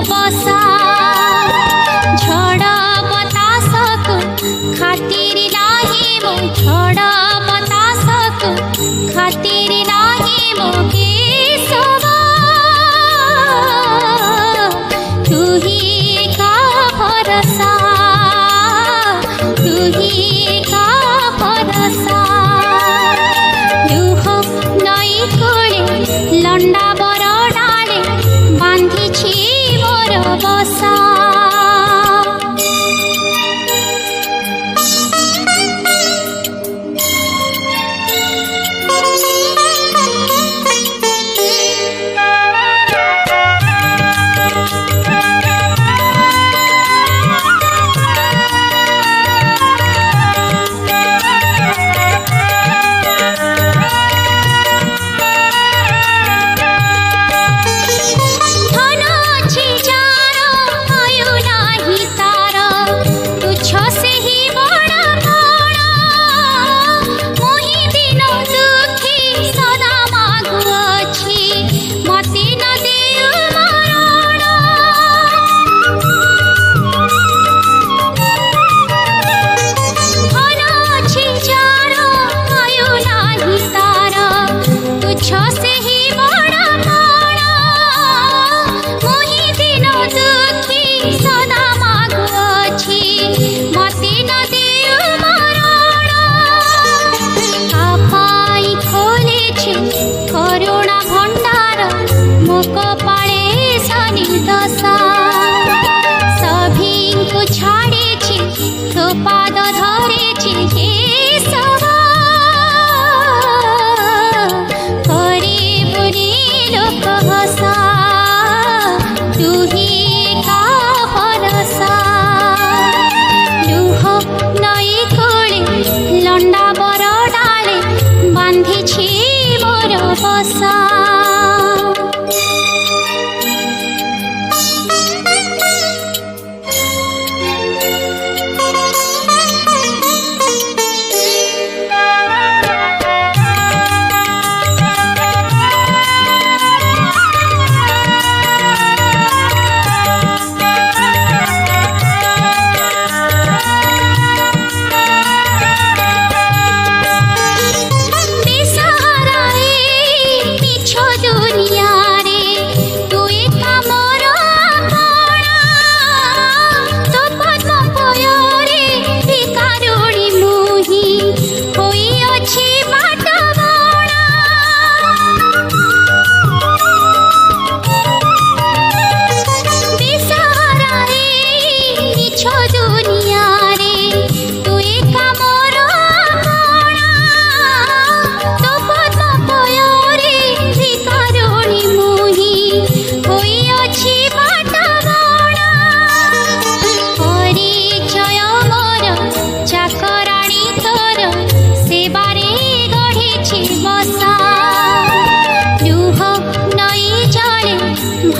बसा झड़ बतास को खातिर नाही मो झड़ बतास को खातिर नाही मो केशवा तू ही का भरोसा तू ही का भरोसा लुह नई कोले लंडा बर डाले बांधी मोर बसा पाद धरे केशवा करे बुरी लोक हसा तू ही का भरोसा लुह नई कोले लंडा बर डाले बांधी मोर बसा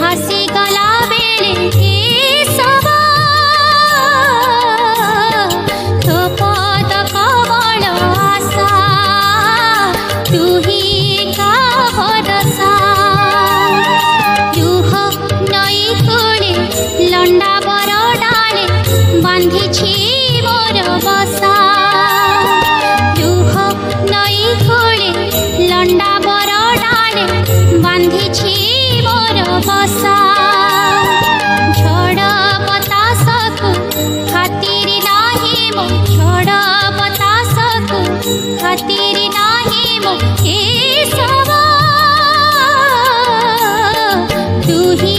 भासी गला बेले केशवा तो पद कमल आशा तू ही का भरोसा लुह नई कोले लंडा बर डाले बांधी मोर बसा लुह नई कोले लंडा बर डाले बांधी मोर बसा झड़ बतास को खातिर नाही मो झड़ बतास को खातिर नाही मो केशवा तू ही